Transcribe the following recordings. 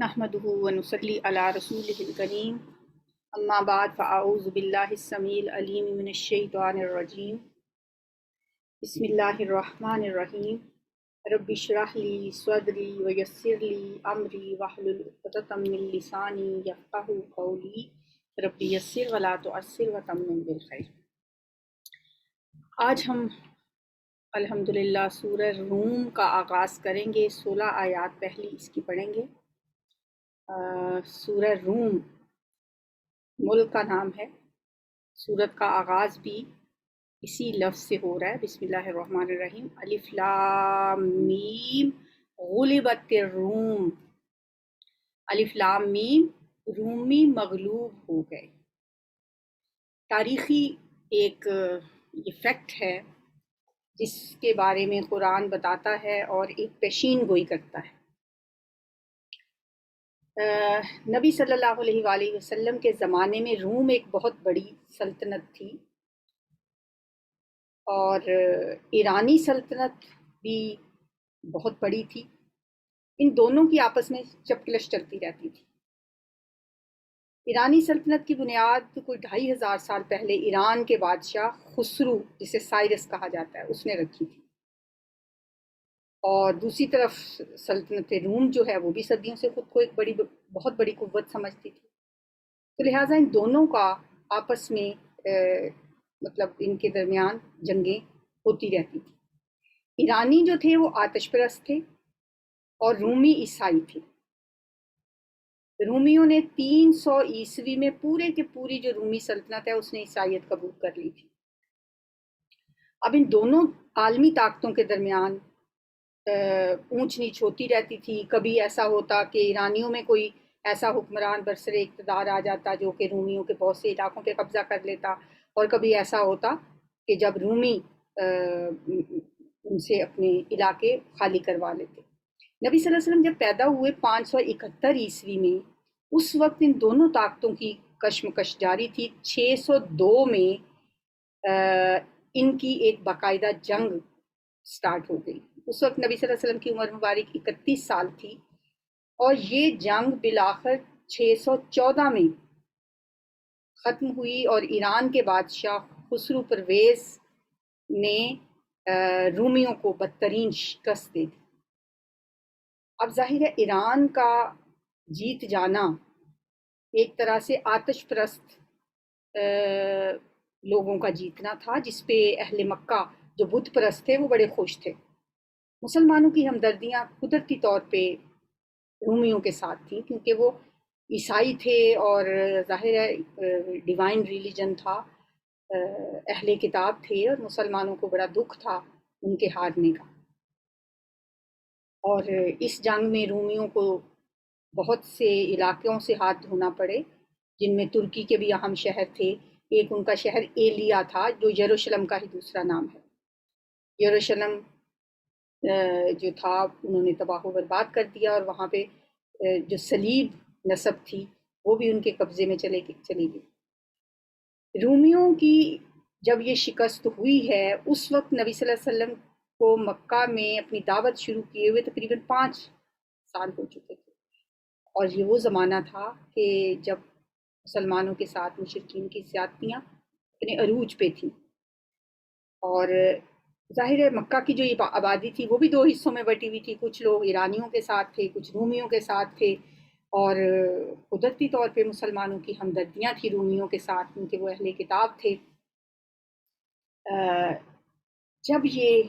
نحمده ونصلي على رسوله الكريم اما بعد فاعوذ بالله السميع العليم من الشيطان الرجيم بسم الله الرحمن الرحيم رب اشرح لي صدري ويسر لي امري واحلل عقدة من لساني يفقهوا قولي رب يسر ولا تعسر وتمم بالخير۔ آج ہم الحمدللہ سورہ روم کا آغاز کریں گے۔ 16 آیات پہلی اس کی پڑھیں گے۔ سورہ روم ملک کا نام ہے۔ سورت کا آغاز بھی اسی لفظ سے ہو رہا ہے، بسم اللہ الرحمن الرحیم، الف لام میم غلبت الروم۔ الف لام میم، رومی مغلوب ہو گئے۔ تاریخی ایک یہ فیکٹ ہے جس کے بارے میں قرآن بتاتا ہے اور ایک پیشین گوئی کرتا ہے۔ نبی صلی اللہ علیہ وآلہ وسلم کے زمانے میں روم ایک بہت بڑی سلطنت تھی، اور ایرانی سلطنت بھی بہت بڑی تھی۔ ان دونوں کی آپس میں چپکلش چلتی رہتی تھی۔ ایرانی سلطنت کی بنیاد کوئی 2500 سال پہلے ایران کے بادشاہ خسرو، جسے سائرس کہا جاتا ہے، اس نے رکھی تھی، اور دوسری طرف سلطنت روم جو ہے وہ بھی صدیوں سے خود کو ایک بہت بڑی قوت سمجھتی تھی۔ تو لہٰذا ان دونوں کا آپس میں مطلب ان کے درمیان جنگیں ہوتی رہتی تھی۔ ایرانی جو تھے وہ آتش پرست تھے اور رومی عیسائی تھے۔ رومیوں نے 300 عیسوی میں پورے کے پوری جو رومی سلطنت ہے اس نے عیسائیت قبول کر لی تھی۔ اب ان دونوں عالمی طاقتوں کے درمیان اونچ نیچ ہوتی رہتی تھی۔ کبھی ایسا ہوتا کہ ایرانیوں میں کوئی ایسا حکمران برسر اقتدار آ جاتا جو کہ رومیوں کے بہت سے علاقوں پہ قبضہ کر لیتا، اور کبھی ایسا ہوتا کہ جب رومی ان سے اپنے علاقے خالی کروا لیتے۔ نبی صلی اللہ علیہ وسلم جب پیدا ہوئے 571 عیسوی میں، اس وقت ان دونوں طاقتوں کی کشمکش جاری تھی۔ 602 میں ان کی ایک باقاعدہ جنگ سٹارٹ ہو گئی۔ اس وقت نبی صلی اللہ علیہ وسلم کی عمر مبارک 31 سال تھی، اور یہ جنگ بالآخر 614 میں ختم ہوئی، اور ایران کے بادشاہ خسرو پرویز نے رومیوں کو بدترین شکست دے دی۔ اب ظاہر ہے ایران کا جیت جانا ایک طرح سے آتش پرست لوگوں کا جیتنا تھا، جس پہ اہل مکہ جو بت پرست تھے وہ بڑے خوش تھے۔ مسلمانوں کی ہمدردیاں قدرتی طور پہ رومیوں کے ساتھ تھیں، کیونکہ وہ عیسائی تھے اور ظاہر ہے ڈیوائن ریلیجن تھا، اہل کتاب تھے، اور مسلمانوں کو بڑا دکھ تھا ان کے ہارنے کا۔ اور اس جنگ میں رومیوں کو بہت سے علاقوں سے ہاتھ دھونا پڑے، جن میں ترکی کے بھی اہم شہر تھے۔ ایک ان کا شہر ایلیا تھا جو یروشلم کا ہی دوسرا نام ہے۔ یروشلم جو تھا انہوں نے تباہ و برباد کر دیا، اور وہاں پہ جو صلیب نصب تھی وہ بھی ان کے قبضے میں چلی گئی۔ رومیوں کی جب یہ شکست ہوئی ہے، اس وقت نبی صلی اللہ علیہ وسلم کو مکہ میں اپنی دعوت شروع کیے ہوئے تقریباً 5 سال ہو چکے تھے، اور یہ وہ زمانہ تھا کہ جب مسلمانوں کے ساتھ مشرکین کی زیادتیاں اپنے عروج پہ تھیں، اور ظاہر ہے مکہ کی جو آبادی تھی وہ بھی 2 حصوں میں بٹی ہوئی تھی۔ کچھ لوگ ایرانیوں کے ساتھ تھے، کچھ رومیوں کے ساتھ تھے، اور قدرتی طور پہ مسلمانوں کی ہمدردیاں تھیں رومیوں کے ساتھ، کیونکہ وہ اہل کتاب تھے۔ جب یہ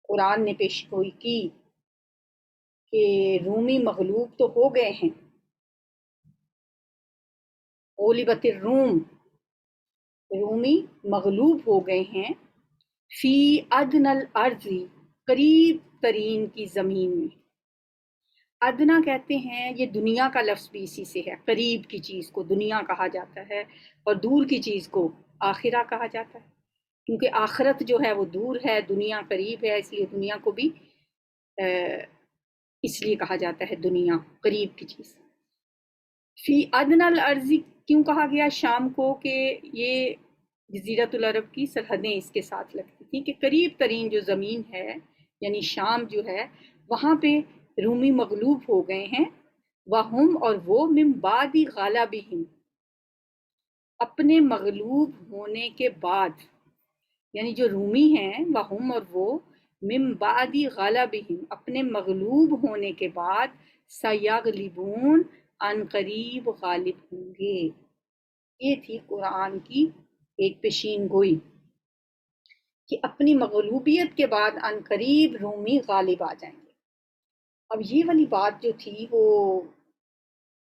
قرآن نے پیشگوئی کی کہ رومی مغلوب تو ہو گئے ہیں، غلبت الروم، رومی مغلوب ہو گئے ہیں، فی ادنی الارض، قریب ترین کی زمین میں۔ ادنا کہتے ہیں، یہ دنیا کا لفظ بھی اسی سے ہے، قریب کی چیز کو دنیا کہا جاتا ہے، اور دور کی چیز کو آخرہ کہا جاتا ہے، کیونکہ آخرت جو ہے وہ دور ہے، دنیا قریب ہے، اس لیے دنیا کو بھی اس لیے کہا جاتا ہے دنیا، قریب کی چیز۔ فی ادنی الارض کیوں کہا گیا شام کو؟ کہ یہ جزیرۃ العرب کی سرحدیں اس کے ساتھ لگتی تھیں، کہ قریب ترین جو زمین ہے یعنی شام جو ہے، وہاں پہ رومی مغلوب ہو گئے ہیں، وہم اور وہ من بعد غلبہم اپنے مغلوب ہونے کے بعد، یعنی جو رومی ہیں وہم اور وہ من بعد غلبہم اپنے مغلوب ہونے کے بعد سیغلبون ان قریب غالب ہوں گے۔ یہ تھی قرآن کی ایک پیشین گوئی کہ اپنی مغلوبیت کے بعد ان قریب رومی غالب آ جائیں گے۔ اب یہ والی بات جو تھی وہ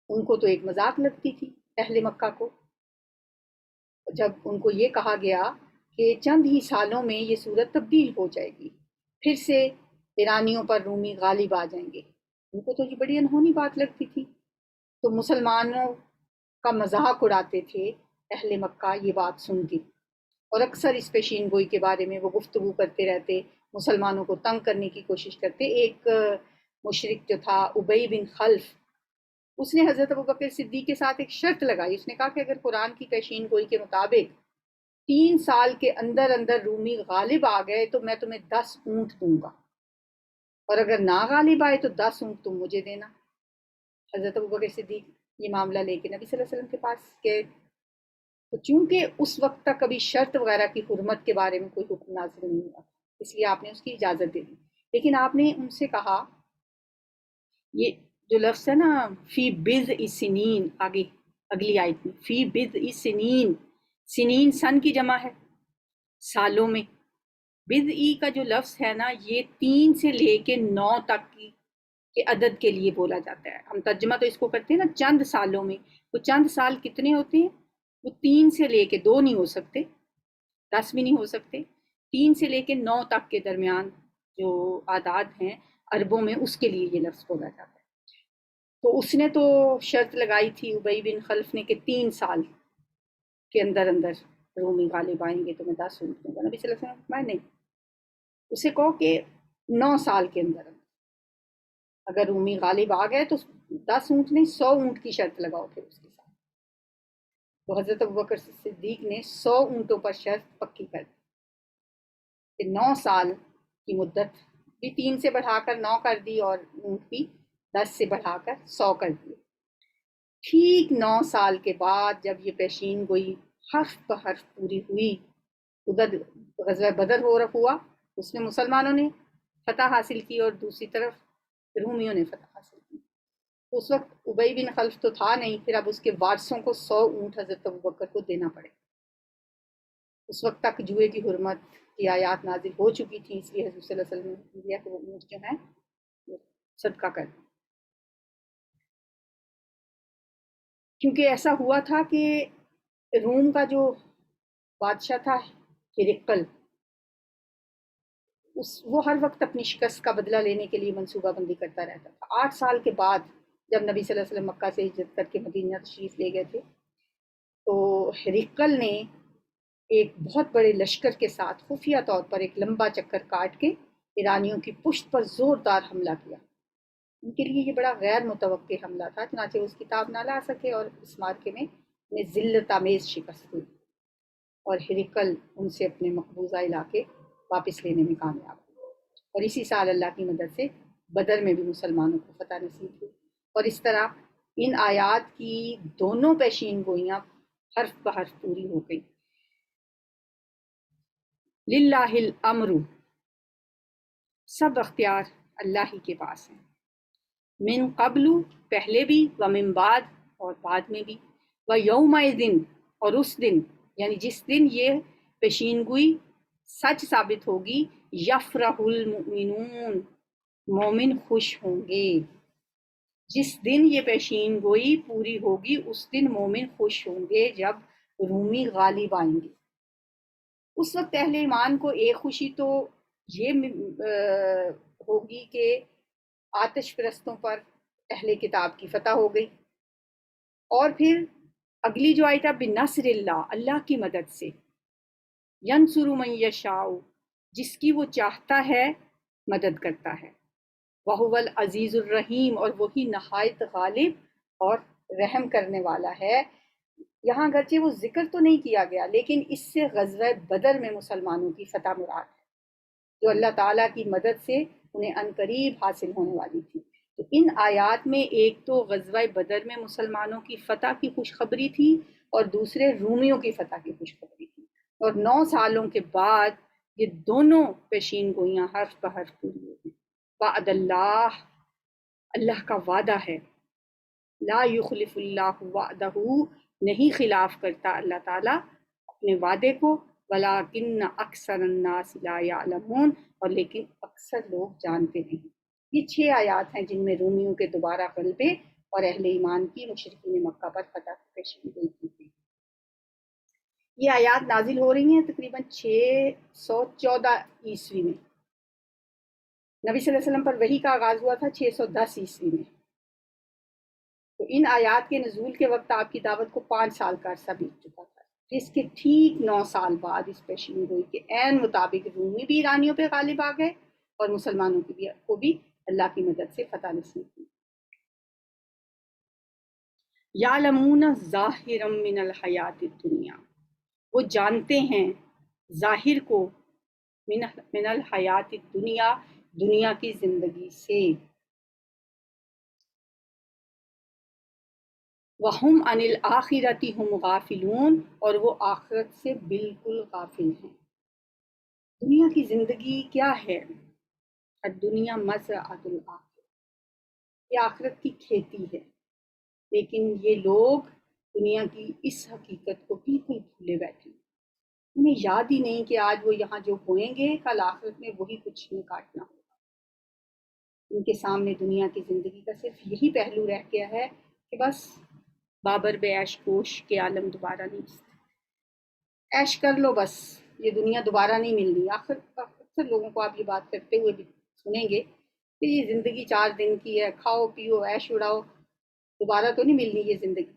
ان کو تو ایک مذاق لگتی تھی اہل مکہ کو، جب ان کو یہ کہا گیا کہ چند ہی سالوں میں یہ صورت تبدیل ہو جائے گی، پھر سے ایرانیوں پر رومی غالب آ جائیں گے، ان کو تو یہ بڑی انہونی بات لگتی تھی۔ تو مسلمانوں کا مذاق اڑاتے تھے اہل مکہ یہ بات سن کے، اور اکثر اس پیشین گوئی کے بارے میں وہ گفتگو کرتے رہتے، مسلمانوں کو تنگ کرنے کی کوشش کرتے۔ ایک مشرک جو تھا ابی بن خلف، اس نے حضرت ابوبکر صدیق کے ساتھ ایک شرط لگائی، اس نے کہا کہ اگر قرآن کی پیشین گوئی کے مطابق 3 سال کے اندر اندر رومی غالب آ گئے تو میں تمہیں 10 اونٹ دوں گا، اور اگر نہ غالب آئے تو 10 اونٹ تم مجھے دینا۔ حضرت ابوبکر صدیق یہ معاملہ لے کے نبی صلی اللہ علیہ وسلم کے پاس گئے، تو چونکہ اس وقت تک کبھی شرط وغیرہ کی حرمت کے بارے میں کوئی حکم نازل نہیں ہوا، اس لیے آپ نے اس کی اجازت دے دی، لیکن آپ نے ان سے کہا، یہ جو لفظ ہے نا فی بضع سنین، آگے اگلی آیت میں فی بضع سنین، سنین سن کی جمع ہے سالوں میں، بضعی کا جو لفظ ہے نا یہ 3 سے لے کے 9 تک کی کے عدد کے لیے بولا جاتا ہے۔ ہم ترجمہ تو اس کو کرتے ہیں نا چند سالوں میں، وہ چند سال کتنے ہوتے ہیں؟ وہ 3 سے لے کے 2 نہیں ہو سکتے، 10 بھی نہیں ہو سکتے، 3 سے لے کے 9 تک کے درمیان جو اعداد ہیں عربوں میں، اس کے لیے یہ لفظ بولا جاتا ہے۔ تو اس نے تو شرط لگائی تھی ابی بن خلف نے کہ 3 سال کے اندر اندر رومی غالب آئیں گے تو میں 10 اونٹ دوں گا۔ نبی صلی اللہ علیہ وسلم میں نہیں، اسے کہو کہ 9 سال کے اندر اگر رومی غالب آ گئے تو 10 اونٹ نہیں 100 اونٹ کی شرط لگاؤ پھر اس کے ساتھ۔ تو حضرت ابوبکر صدیق نے 100 اونٹوں پر شرط پکی کر دی کہ 9 سال کی مدت بھی 3 سے بڑھا کر 9 کر دی، اور اونٹ بھی 10 سے بڑھا کر 100 کر دی۔ ٹھیک 9 سال کے بعد جب یہ پیشین گوئی حرف بحرف پوری ہوئی، ادھر غزوہ بدر ہوا، اس میں مسلمانوں نے فتح حاصل کی اور دوسری طرف رومیوں نے فتح حاصل کی۔ اس وقت ابی بن خلف تو تھا نہیں، پھر اب اس کے وارثوں کو 100 اونٹ حضرت ابوبکر کو دینا پڑے۔ اس وقت تک جوئے کی حرمت کی آیات نازل ہو چکی تھی، اس لیے حضور صلی اللہ علیہ وسلم نے دیا کہ وہ اونٹ جو ہیں صدقہ کر دیں۔ کیونکہ ایسا ہوا تھا کہ روم کا جو بادشاہ تھا ہرقل، وہ ہر وقت اپنی شکست کا بدلہ لینے کے لیے منصوبہ بندی کرتا رہتا تھا۔ 8 سال کے بعد جب نبی صلی اللہ علیہ وسلم مکہ سے ہجرت کر کے مدینہ تشریف لے گئے تھے، تو ہرقل نے ایک بہت بڑے لشکر کے ساتھ خفیہ طور پر ایک لمبا چکر کاٹ کے ایرانیوں کی پشت پر زوردار حملہ کیا۔ ان کے لیے یہ بڑا غیر متوقع حملہ تھا، چنانچہ اس کتاب نہ لا سکے اور اس مارکے میں انہیں ذلت آمیز شکست ہوئی، اور ہرقل ان سے اپنے مقبوضہ علاقے واپس لینے میں کامیاب ہوئے، اور اسی سال اللہ کی مدد سے بدر میں بھی مسلمانوں کو فتح نصیب ہوئی۔ اور اس طرح ان آیات کی دونوں پیشین گوئیاں حرف بحرف پوری ہو گئی۔ للہ الامر، سب اختیار اللہ ہی کے پاس ہیں، من قبل پہلے بھی، ومن بعد اور بعد میں بھی، ویومئذ اور اس دن، یعنی جس دن یہ پیشین گوئی سچ ثابت ہوگی، یفرح المؤمنون مومن خوش ہوں گے۔ جس دن یہ پیشین گوئی پوری ہوگی اس دن مومن خوش ہوں گے جب رومی غالب آئیں گے۔ اس وقت اہل ایمان کو ایک خوشی تو یہ ہوگی کہ آتش پرستوں پر اہل کتاب کی فتح ہو گئی، اور پھر اگلی جو آیت ہے بنصر اللہ، اللہ کی مدد سے، ینصر من یشاء، جس کی وہ چاہتا ہے مدد کرتا ہے، وہو العزیز الرحیم، اور وہی نہایت غالب اور رحم کرنے والا ہے۔ یہاں اگرچہ وہ ذکر تو نہیں کیا گیا، لیکن اس سے غزوہ بدر میں مسلمانوں کی فتح مراد ہے، جو اللہ تعالیٰ کی مدد سے انہیں عنقریب حاصل ہونے والی تھی۔ تو ان آیات میں ایک تو غزوہ بدر میں مسلمانوں کی فتح کی خوشخبری تھی اور دوسرے رومیوں کی فتح کی خوشخبری تھی، اور 9 سالوں کے بعد یہ دونوں پیشین گوئیاں حرف بحرف پوری ہوئی۔ وعد اللہ، اللہ کا وعدہ ہے، لا یخلف اللہ وعدہ، نہیں خلاف کرتا اللہ تعالیٰ اپنے وعدے کو، ولیکن اکثر الناس لا یعلمون، اور لیکن اکثر لوگ جانتے نہیں۔ یہ 6 آیات ہیں جن میں رومیوں کے دوبارہ غلبے اور اہل ایمان کی مشرکین مکہ پر فتح کی پیشین گوئی کی تھی۔ یہ آیات نازل ہو رہی ہیں تقریباً 614 عیسوی میں۔ نبی صلی اللہ علیہ وسلم پر وحی کا آغاز ہوا تھا 610 عیسوی میں۔ تو ان آیات کے نزول کے وقت آپ کی دعوت کو 5 سال کا عرصہ بیت چکا تھا۔ اس کے ٹھیک 9 سال بعد اس پیشین گوئی کے عین مطابق رومی بھی ایرانیوں پہ غالب آ گئے اور مسلمانوں کو بھی اللہ کی مدد سے فتح نصیب ہوئی۔ یعلمون ظاہرا من الحیات الدنیا، وہ جانتے ہیں ظاہر کو، من الحیات الدنیا، دنیا کی زندگی سے، وَهُمْ عَنِ الْآخِرَةِ هُمْ غافلون، اور وہ آخرت سے بالکل غافل ہیں۔ دنیا کی زندگی کیا ہے؟ الدنیا مزرعۃ الآخرہ، یہ آخرت کی کھیتی ہے، لیکن یہ لوگ دنیا کی اس حقیقت کو بالکل بھولے بیٹھے ہیں۔ انہیں یاد ہی نہیں کہ آج وہ یہاں جو بوئیں گے کل آخرت میں وہی کچھ نہیں کاٹنا ہوگا۔ ان کے سامنے دنیا کی زندگی کا صرف یہی پہلو رہ گیا ہے کہ بس بابر بے عیش کوش کے عالم دوبارہ نہیں، عیش کر لو بس، یہ دنیا دوبارہ نہیں ملنی۔ اکثر لوگوں کو آپ یہ بات کرتے ہوئے بھی سنیں گے کہ یہ زندگی 4 دن کی ہے، کھاؤ پیو عیش اڑاؤ، دوبارہ تو نہیں ملنی یہ زندگی۔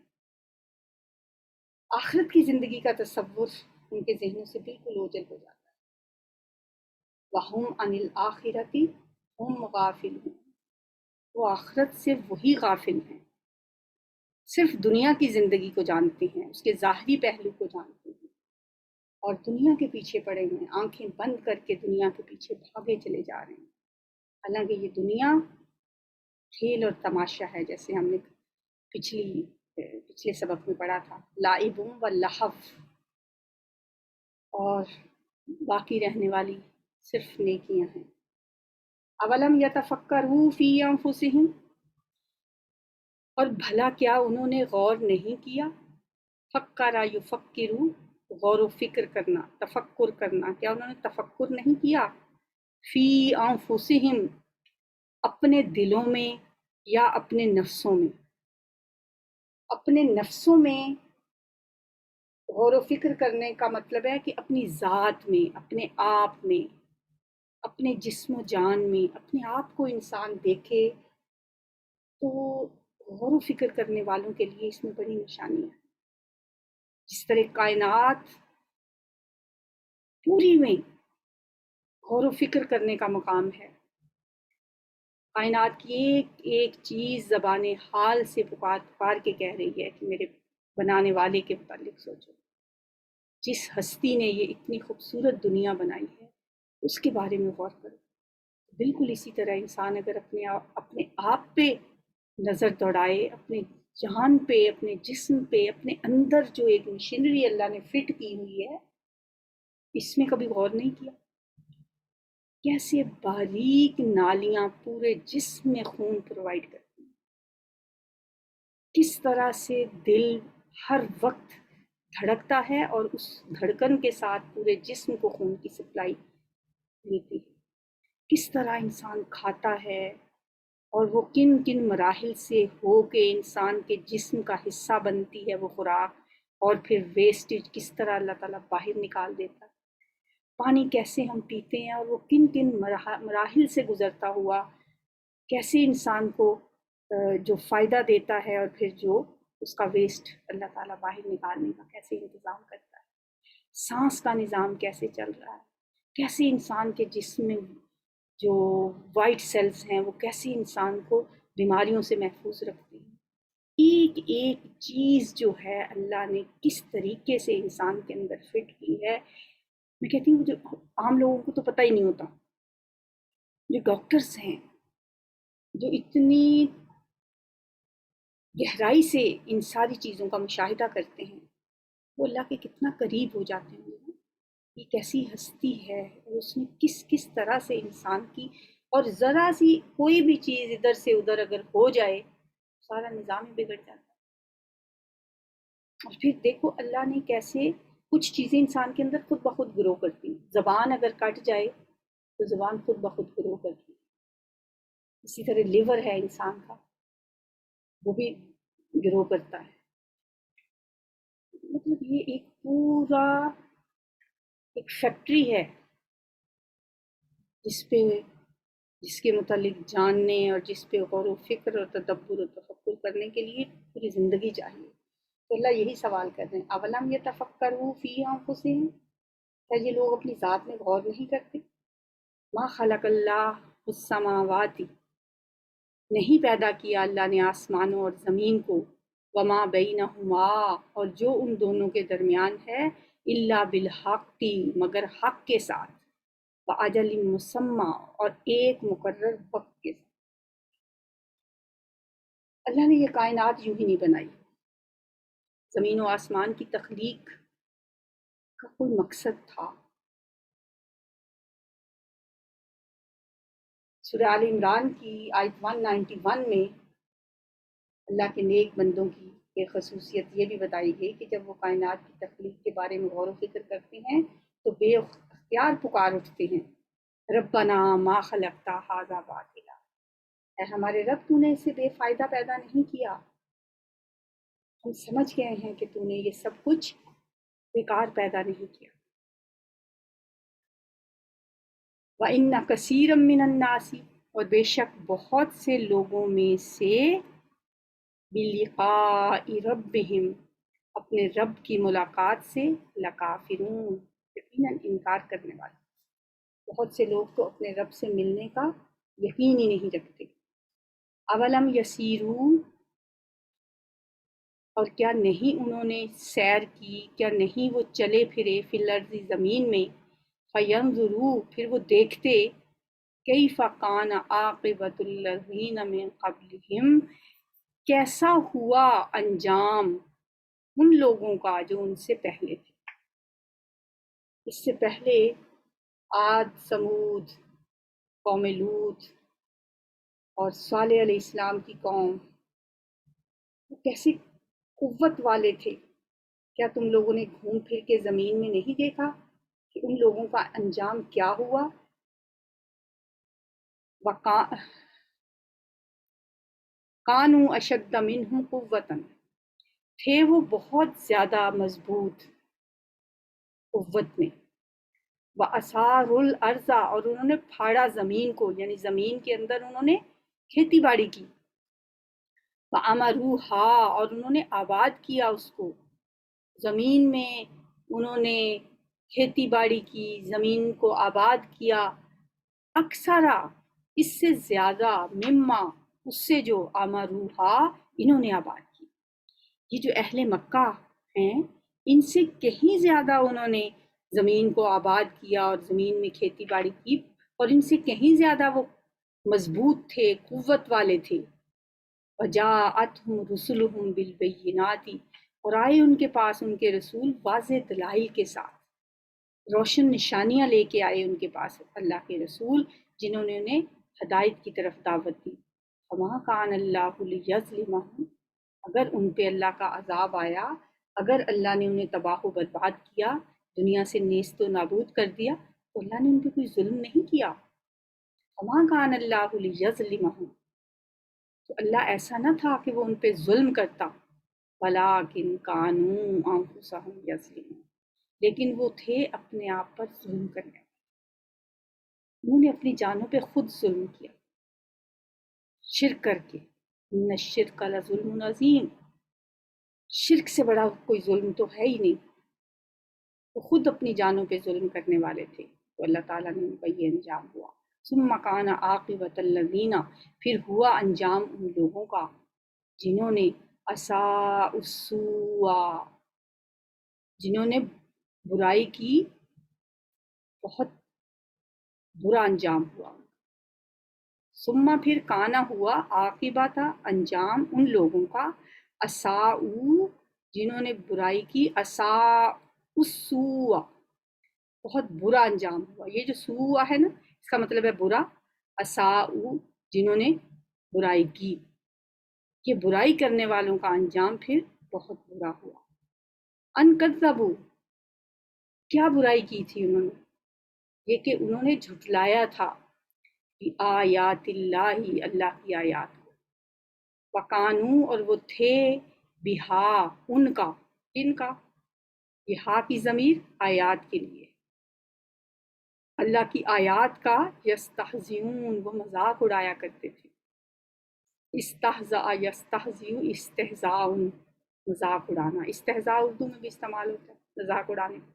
آخرت کی زندگی کا تصور ان کے ذہنوں سے بالکل اوجھل ہو جاتا ہے۔ وَهُمْ عَنِ الْآخِرَةِ هُمْ غَافِلُونَ، وہ آخرت سے وہی غافل ہیں، صرف دنیا کی زندگی کو جانتے ہیں، اس کے ظاہری پہلو کو جانتے ہیں اور دنیا کے پیچھے پڑے ہوئے ہیں، آنکھیں بند کر کے دنیا کے پیچھے بھاگے چلے جا رہے ہیں۔ حالانکہ یہ دنیا کھیل اور تماشا ہے، جیسے ہم نے پچھلے سبق میں پڑھا تھا، لعب و لہو، اور باقی رہنے والی صرف نیکیاں ہیں۔ اولم یتفکروا فی انفسہم، اور بھلا کیا انہوں نے غور نہیں کیا؟ فکر یفکروا، غور و فکر کرنا، تفکر کرنا، کیا انہوں نے تفکر نہیں کیا؟ فی انفسہم، اپنے دلوں میں یا اپنے نفسوں میں؟ اپنے نفسوں میں غور و فکر کرنے کا مطلب ہے کہ اپنی ذات میں، اپنے آپ میں، اپنے جسم و جان میں اپنے آپ کو انسان دیکھے تو غور و فکر کرنے والوں کے لیے اس میں بڑی نشانی ہے۔ جس طرح کائنات پوری میں غور و فکر کرنے کا مقام ہے، کائنات کی ایک ایک چیز زبان حال سے پکار کے کہہ رہی ہے کہ میرے بنانے والے کے متعلق سوچو، جس ہستی نے یہ اتنی خوبصورت دنیا بنائی ہے اس کے بارے میں غور کرو۔ بالکل اسی طرح انسان اگر اپنے آپ پہ نظر دوڑائے، اپنے جہان پہ، اپنے جسم پہ، اپنے اندر جو ایک مشینری اللہ نے فٹ کی ہوئی ہے، اس میں کبھی غور نہیں کیا؟ کیسے باریک نالیاں پورے جسم میں خون پرووائڈ کرتی ہیں، کس طرح سے دل ہر وقت دھڑکتا ہے اور اس دھڑکن کے ساتھ پورے جسم کو خون کی سپلائی ملتی ہے، کس طرح انسان کھاتا ہے اور وہ کن کن مراحل سے ہو کے انسان کے جسم کا حصہ بنتی ہے وہ خوراک، اور پھر ویسٹیج کس طرح اللہ تعالیٰ باہر نکال دیتا ہے، پانی کیسے ہم پیتے ہیں اور وہ کن کن مراحل سے گزرتا ہوا کیسے انسان کو جو فائدہ دیتا ہے اور پھر جو اس کا ویسٹ اللہ تعالیٰ باہر نکالنے کا کیسے انتظام کرتا ہے، سانس کا نظام کیسے چل رہا ہے، کیسے انسان کے جسم میں جو وائٹ سیلز ہیں وہ کیسے انسان کو بیماریوں سے محفوظ رکھتی ہیں۔ ایک ایک چیز جو ہے اللہ نے کس طریقے سے انسان کے اندر فٹ کی ہے، میں کہتی ہوں جو عام لوگوں کو تو پتہ ہی نہیں ہوتا، جو ڈاکٹرز ہیں، جو اتنی گہرائی سے ان ساری چیزوں کا مشاہدہ کرتے ہیں، وہ اللہ کے کتنا قریب ہو جاتے ہیں. یہ کیسی ہستی ہے، اور اس نے کس کس طرح سے انسان کی، اور ذرا سی کوئی بھی چیز ادھر سے ادھر اگر ہو جائے سارا نظام ہی بگڑ جاتا ہے. اور پھر دیکھو اللہ نے کیسے کچھ چیزیں انسان کے اندر خود بخود گرو کرتی ہیں. زبان اگر کٹ جائے تو زبان خود بخود گرو کرتی ہے. اسی طرح لیور ہے انسان کا، وہ بھی گرو کرتا ہے. مطلب یہ ایک پورا ایک فیکٹری ہے جس کے متعلق جاننے اور جس پہ غور و فکر اور تدبر و تفکر کرنے کے لیے پوری زندگی چاہیے. تو اللہ یہی سوال کر رہے ہیں، اولم یتفکروا فی انفسہم، کیا یہ لوگ اپنی ذات میں غور نہیں کرتے؟ ما خلق اللہ السماوات، نہیں پیدا کیا اللہ نے آسمانوں اور زمین کو، وما بینہما، اور جو ان دونوں کے درمیان ہے، الا بالحق، مگر حق کے ساتھ، وَأَجَلٍ مُّسَمًّى، اور ایک مقرر وقت کے ساتھ. اللہ نے یہ کائنات یوں ہی نہیں بنائی. زمین و آسمان کی تخلیق کا کوئی مقصد تھا. سورہ آل عمران کی آیت 191 میں اللہ کے نیک بندوں کی ایک خصوصیت یہ بھی بتائی گئی کہ جب وہ کائنات کی تخلیق کے بارے میں غور و فکر کرتے ہیں تو بے اختیار پکار اٹھتے ہیں، ربنا ما خلقت ھذا باطلا، اے ہمارے رب تو نے اسے بے فائدہ پیدا نہیں کیا. ہم سمجھ گئے ہیں کہ تو نے یہ سب کچھ بیکار پیدا نہیں کیا. وَإِنَّ كَثِيرًا مِّنَ النَّاسِ، اور بے شک بہت سے لوگوں میں سے، بِلِقَاءِ رَبِّهِمْ، اپنے رب کی ملاقات سے، لَکَافِرُونَ، یقیناً انکار کرنے والے. بہت سے لوگ تو اپنے رب سے ملنے کا یقین ہی نہیں رکھتے. اولم یسیرو، اور کیا نہیں انہوں نے سیر کی، کیا نہیں وہ چلے پھرے، فی الارض زمین میں، فینظروا، پھر وہ دیکھتے، کیف کان عاقبۃ الذین من قبلہم، کیسا ہوا انجام ان لوگوں کا جو ان سے پہلے تھے. اس سے پہلے عاد، سمود، قوم لوط اور صالح علیہ السلام کی قوم، وہ کیسے قوت والے تھے. کیا تم لوگوں نے گھوم پھر کے زمین میں نہیں دیکھا کہ ان لوگوں کا انجام کیا ہوا؟ کانوا اشد منہم قوۃ، تھے وہ بہت زیادہ مضبوط قوت میں. وَأَثَارُوا الْأَرْضَ، اور انہوں نے پھاڑا زمین کو، یعنی زمین کے اندر انہوں نے کھیتی باڑی کی. وَأَمَرُوهَا، اور انہوں نے آباد کیا اس کو. زمین میں انہوں نے کھیتی باڑی کی، زمین کو آباد کیا. اکثرا، اس سے زیادہ، مما، اس سے جو، امروہا، انہوں نے آباد کی. یہ جو اہل مکہ ہیں، ان سے کہیں زیادہ انہوں نے زمین کو آباد کیا اور زمین میں کھیتی باڑی کی، اور ان سے کہیں زیادہ وہ مضبوط تھے، قوت والے تھے. وَجَاءَتْهُمْ رُسُلُهُمْ بِالْبَيِّنَاتِ، اور آئے ان کے پاس ان کے رسول واضح دلائل کے ساتھ، روشن نشانیاں لے کے آئے ان کے پاس اللہ کے رسول، جنہوں نے انہیں ہدایت کی طرف دعوت دی. وَمَا كَانَ اللَّهُ لِيَظْلِمَهُمْ، اگر ان پہ اللہ کا عذاب آیا، اگر اللہ نے انہیں تباہ و برباد کیا، دنیا سے نیست و نابود کر دیا، تو اللہ نے ان پہ کوئی ظلم نہیں کیا. وَمَا كَانَ اللَّهُ لِيَظْلِمَهُمْ، تو اللہ ایسا نہ تھا کہ وہ ان پہ ظلم کرتا. وَلَٰكِن كَانُوا أَنفُسَهُمْ يَظْلِمُونَ، لیکن وہ تھے اپنے آپ پر ظلم کرنے والے. انہوں نے اپنی جانوں پہ خود ظلم کیا شرک کر کے. ان الشرک لظلم عظیم، شرک سے بڑا کوئی ظلم تو ہے ہی نہیں. وہ خود اپنی جانوں پہ ظلم کرنے والے تھے. تو اللہ تعالیٰ نے ان کا یہ انجام ہوا. ثم کان عاقبۃ الذین، پھر ہوا انجام ان لوگوں کا جنہوں نے اساءوا السوء، جنہوں نے برائی کی، بہت برا انجام ہوا. ثم پھر کانا ہوا، عاقبہ تھا انجام ان لوگوں کا، اساؤ جنہوں نے برائی کی، السوء بہت برا انجام ہوا. یہ جو سوء ہے نا، اس کا مطلب ہے برا. اساؤ جنہوں نے برائی کی، یہ برائی کرنے والوں کا انجام پھر بہت برا ہوا. ان کذبوا کیا برائی کی تھی انہوں نے؟ یہ کہ انہوں نے جھٹلایا تھا آیات اللہ اللہ کی آیات کو. وکانو اور وہ تھے بہا ان کا، کن کا؟ یہ ہا کی ضمیر آیات کے لیے، اللہ کی آیات کا یستہزئون وہ مذاق اڑایا کرتے تھے. استہزاء یستہزئ استہزاء مذاق اڑانا، استہزاء اردو میں بھی استعمال ہوتا ہے مذاق اڑانے کا.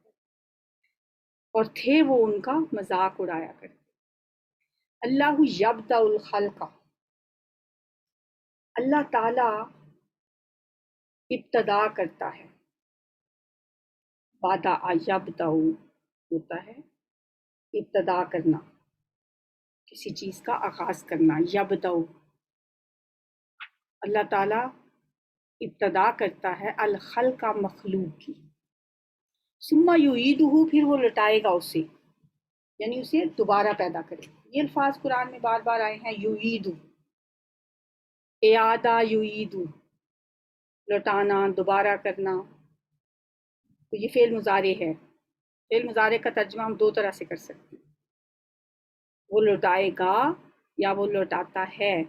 اور تھے وہ ان کا مذاق اڑایا کرتے. اللہ یبدأ الخلق اللہ تعالی ابتدا کرتا ہے. بادہ یبدأ ہوتا ہے ابتدا کرنا، کسی چیز کا آغاز کرنا. یبدأ اللہ تعالی ابتدا کرتا ہے الخلق مخلوق کی. ثم یعیدہ پھر وہ لٹائے گا اسے، یعنی اسے دوبارہ پیدا کرے. یہ الفاظ قرآن میں بار بار آئے ہیں، یعیدہ، اعادہ یعیدہ، لوٹانا، دوبارہ کرنا. تو یہ فعل مضارع ہے. فعل مضارع کا ترجمہ ہم دو طرح سے کر سکتے ہیں، وہ لوٹائے گا یا وہ لوٹاتا ہے.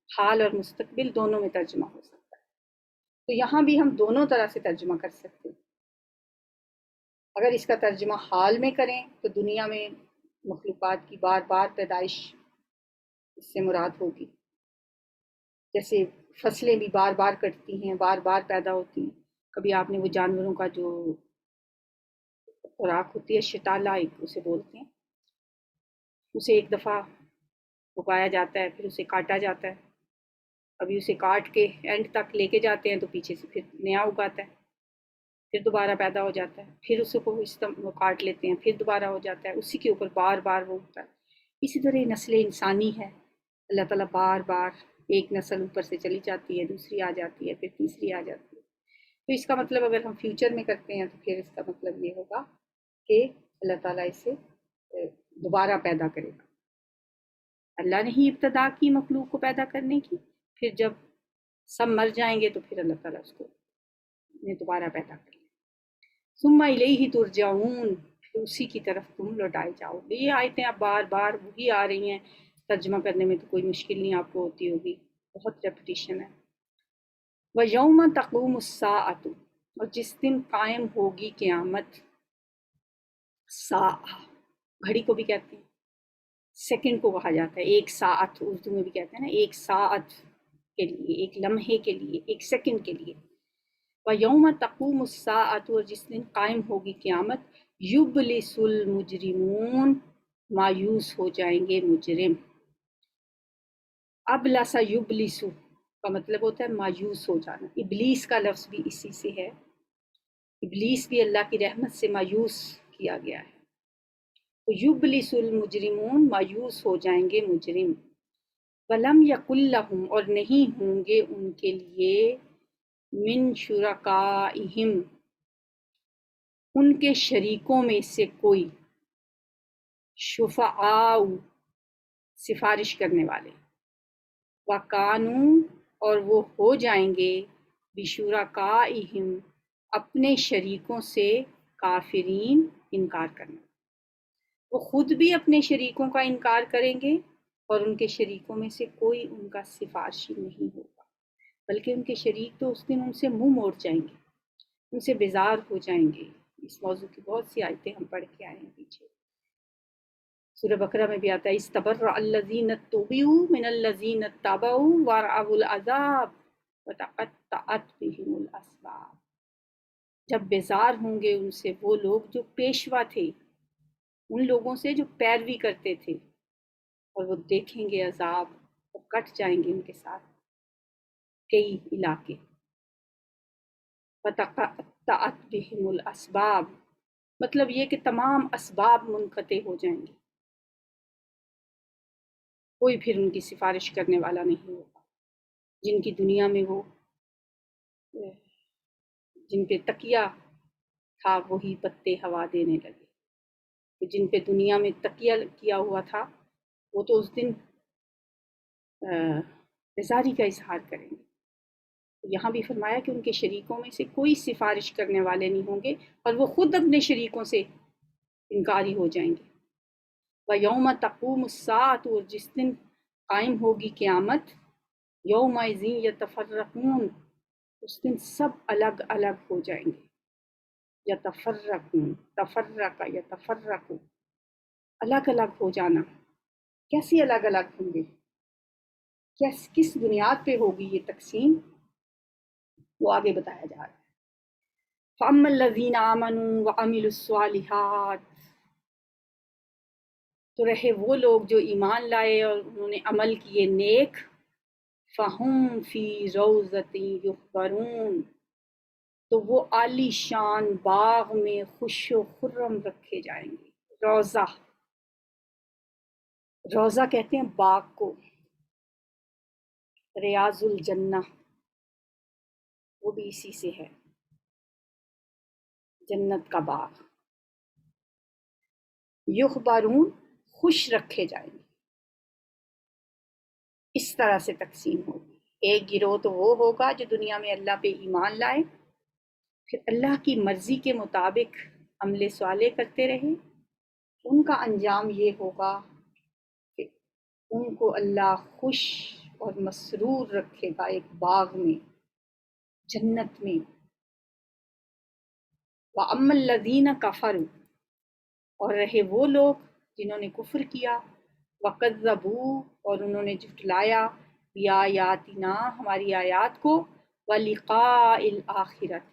حال اور مستقبل دونوں میں ترجمہ ہو سکتا ہے. تو یہاں بھی ہم دونوں طرح سے ترجمہ کر سکتے ہیں. اگر اس کا ترجمہ حال میں کریں تو دنیا میں مخلوقات کی بار بار پیدائش اس سے مراد ہوگی. جیسے فصلیں بھی بار بار کٹتی ہیں، بار بار پیدا ہوتی ہیں. کبھی آپ نے وہ جانوروں کا جو خوراک ہوتی ہے شٹالا اسے بولتے ہیں، اسے ایک دفعہ اگایا جاتا ہے، پھر اسے کاٹا جاتا ہے. ابھی اسے کاٹ کے اینڈ تک لے کے جاتے ہیں تو پیچھے سے پھر نیا اگاتا ہے، پھر دوبارہ پیدا ہو جاتا ہے، پھر اسے کو کاٹ لیتے ہیں، پھر دوبارہ ہو جاتا ہے. اسی کے اوپر بار بار وہ ہوتا ہے. اسی طرح نسل انسانی ہے، اللہ تعالیٰ بار بار ایک نسل اوپر سے چلی جاتی ہے، دوسری آ جاتی ہے، پھر تیسری آ جاتی ہے. تو اس کا مطلب اگر ہم فیوچر میں کرتے ہیں تو پھر اس کا مطلب یہ ہوگا کہ اللہ تعالیٰ اسے دوبارہ پیدا کرے گا. اللہ نے ہی ابتدا کی مخلوق کو پیدا کرنے کی، پھر جب سب مر جائیں گے تو پھر اللہ تعالیٰ اس کو دوبارہ پیدا کر لیں. ثم الیہ ترجعون پھر اسی کی طرف تم لوٹائے جاؤ گے. یہ آیتیں اب بار بار وہی آ رہی ہیں، ترجمہ کرنے میں تو کوئی مشکل نہیں آپ کو ہوتی ہوگی، بہت ریپیٹیشن ہے. وَيَوْمَ تَقُومُ السَّاعَةُ اور جس دن قائم ہوگی قیامت. ساعہ گھڑی کو بھی کہتے ہیں، سیکنڈ کو کہا جاتا ہے. ایک ساعت اردو میں بھی کہتے ہیں نا، ایک ساعت کے لیے، ایک لمحے کے لیے، ایک سیکنڈ کے لیے. وَيَوْمَ تَقُومُ السَّاعَةُ اور جس دن قائم ہوگی قیامت. يُبْلِسُ الْمُجْرِمُونَ مایوس ہو جائیں گے مجرم. ابلس یبلس کا مطلب ہوتا ہے مایوس ہو جانا. ابلیس کا لفظ بھی اسی سے ہے، ابلیس بھی اللہ کی رحمت سے مایوس کیا گیا ہے. تو یبلس المجرمون مایوس ہو جائیں گے مجرم. ولم یکن لہم اور نہیں ہوں گے ان کے لیے من شرکائہم ان کے شریکوں میں سے کوئی، شفعاء سفارش کرنے والے. وَقَانُوا اور وہ ہو جائیں گے بِشُرَكَائِهِمْ اپنے شریکوں سے کافرین انکار کرنا. وہ خود بھی اپنے شریکوں کا انکار کریں گے اور ان کے شریکوں میں سے کوئی ان کا سفارشی نہیں ہوگا، بلکہ ان کے شریک تو اس دن ان سے منہ موڑ جائیں گے، ان سے بیزار ہو جائیں گے. اس موضوع کی بہت سی آیتیں ہم پڑھ کے آئے ہیں پیچھے. سورہ بقرہ میں بھی آتا ہے استبرأ الذین اتبعوا من الذین اتبعوا ورأوا العذاب وتقطعت بهم الاسباب. جب بیزار ہوں گے ان سے وہ لوگ جو پیشوا تھے، ان لوگوں سے جو پیروی کرتے تھے، اور وہ دیکھیں گے عذاب اور کٹ جائیں گے ان کے ساتھ کئی علاقے. وتقطعت بهم الاسباب مطلب یہ کہ تمام اسباب منقطع ہو جائیں گے. کوئی پھر ان کی سفارش کرنے والا نہیں ہوگا۔ جن کی دنیا میں وہ جن پہ تکیہ تھا وہی پتے ہوا دینے لگے، جن پہ دنیا میں تکیہ کیا ہوا تھا وہ تو اس دن بیزاری کا اظہار کریں گے۔ یہاں بھی فرمایا کہ ان کے شریکوں میں سے کوئی سفارش کرنے والے نہیں ہوں گے اور وہ خود اپنے شریکوں سے انکاری ہو جائیں گے۔ وَيَوْمَ تَقُومُ السَّاعَةُ، اور جس دن قائم ہوگی قیامت، يَوْمَئِذٍ يَتَفَرَّقُونَ، اس دن سب الگ الگ ہو جائیں گے۔ یتفرقون، تفرق یتفرق، الگ الگ ہو جانا۔ کیسے الگ الگ ہوں گے؟ کس بنیاد پہ ہوگی یہ تقسیم؟ وہ آگے بتایا جا رہا ہے۔ فَأَمَّا الَّذِينَ آمَنُوا وَعَمِلُوا الصَّالِحَاتِ، تو رہے وہ لوگ جو ایمان لائے اور انہوں نے عمل کیے نیک، فَهُمْ فِي رَوْضَةٍ يُحْبَرُونَ، تو وہ عالی شان باغ میں خوش و خرم رکھے جائیں گے۔ روضہ، روضہ کہتے ہیں باغ کو، ریاض الجنہ وہ بھی اسی سے ہے، جنت کا باغ۔ یخبرون، خوش رکھے جائیں گے۔ اس طرح سے تقسیم ہوگی۔ ایک گروہ تو وہ ہوگا جو دنیا میں اللہ پہ ایمان لائے، پھر اللہ کی مرضی کے مطابق عمل صالح کرتے رہے، ان کا انجام یہ ہوگا کہ ان کو اللہ خوش اور مسرور رکھے گا ایک باغ میں، جنت میں۔ وَأَمَّا الَّذِينَ كَفَرُوا، اور رہے وہ لوگ جنہوں نے کفر کیا، وَكَذَّبُوا، اور انہوں نے جھٹلایا، بِآيَاتِنَا، ہماری آیات کو، وَلِقَاءِ الْآخِرَةِ،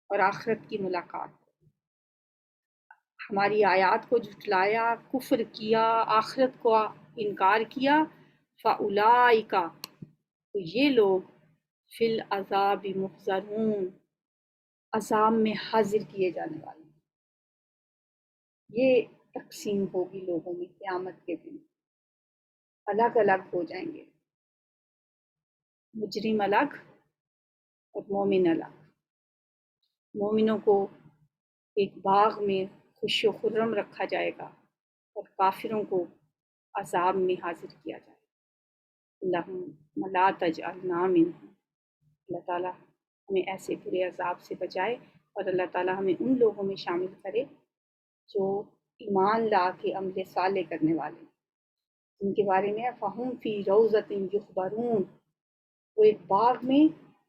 اور آخرت کی ملاقات، ہماری آیات کو جھٹلایا، کفر کیا، آخرت کو انکار کیا، فَأُولَئِكَ، تو یہ لوگ فِي الْعَذَابِ مُحْضَرُونَ، عذاب میں حاضر کیے جانے والے۔ یہ تقسیم ہوگی لوگوں میں قیامت کے دن، الگ الگ ہو جائیں گے، مجرم الگ اور مومن الگ۔ مومنوں کو ایک باغ میں خوش و خرم رکھا جائے گا اور کافروں کو عذاب میں حاضر کیا جائے گا۔ اللہم لا تجعلنا منہم، اللہ تعالیٰ ہمیں ایسے برے عذاب سے بچائے اور اللہ تعالیٰ ہمیں ان لوگوں میں شامل کرے جو ایمان لا کے عمل صالح کرنے والے، جن کے بارے میں فَهُمْ فِي رَوْضَةٍ يُحْبَرُونَ، وہ ایک باغ میں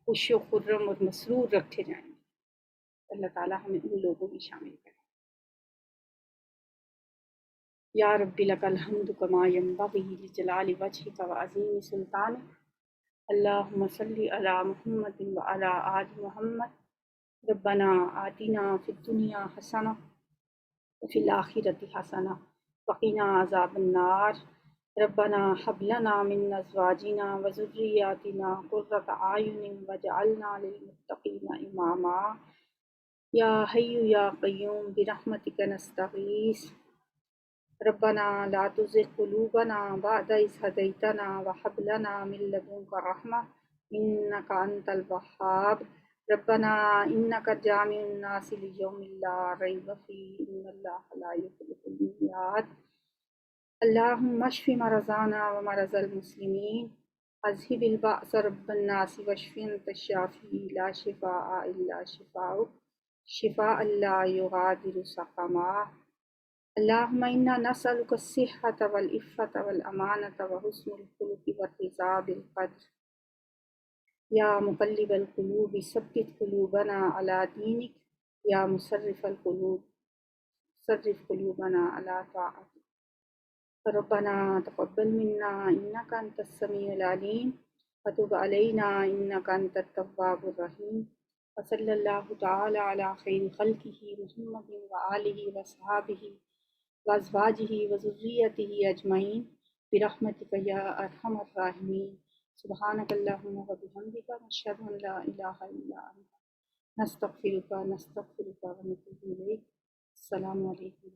خوش و خرم اور مسرور رکھے جائیں گے۔ اللہ تعالیٰ ہمیں ان لوگوں میں شامل کرے۔ یا رب لک الحمد کما ینبغی لجلال وجہک وعظیم سلطانک، اللہم صلی علی محمد وعلی آل محمد، ربنا آتنا فی الدنیا حسنہ وفی الآخرۃ حسنہ وقنا عذاب النار، ربنا ہب لنا من ازواجنا وذریاتنا قرۃ اعین واجعلنا للمتقین اماما، یا حی یا قیوم برحمتک نستغیث، ربنا لا تزغ قلوبنا بعد إذ هديتنا وهب لنا من لدنك رحمة إنك أنت الوهاب، ربنا إنك جامع الناس ليوم لا ريب فيه إن الله لا يخلف الميعاد، اللهم اشف مرضانا ومرضى المسلمين، اذهب البأس رب الناس واشف أنت الشافي لا شفاء إلا شفاؤك شفاء لا يغادر سقما، اللهم إنا نسألك الصحة والعفة والأمانة وحسن الخلق والرضا بالقدر، يا مقلب القلوب ثبت قلوبنا على دينك، يا مصرف القلوب صرف قلوبنا على طاعتك، ربنا تقبل منا إنك أنت السميع العليم وتب علينا إنك أنت التواب الرحيم، وصلى الله تعالى على خير خلقه محمد وآله وصحابه وازواجہ وذریتہ اجمعین برحمتک یا ارحم الراحمین، سبحانک اللہم وبحمدک نشہد ان لا الہ الا انت نستغفرک ونتوب الیک۔ السلام علیکم۔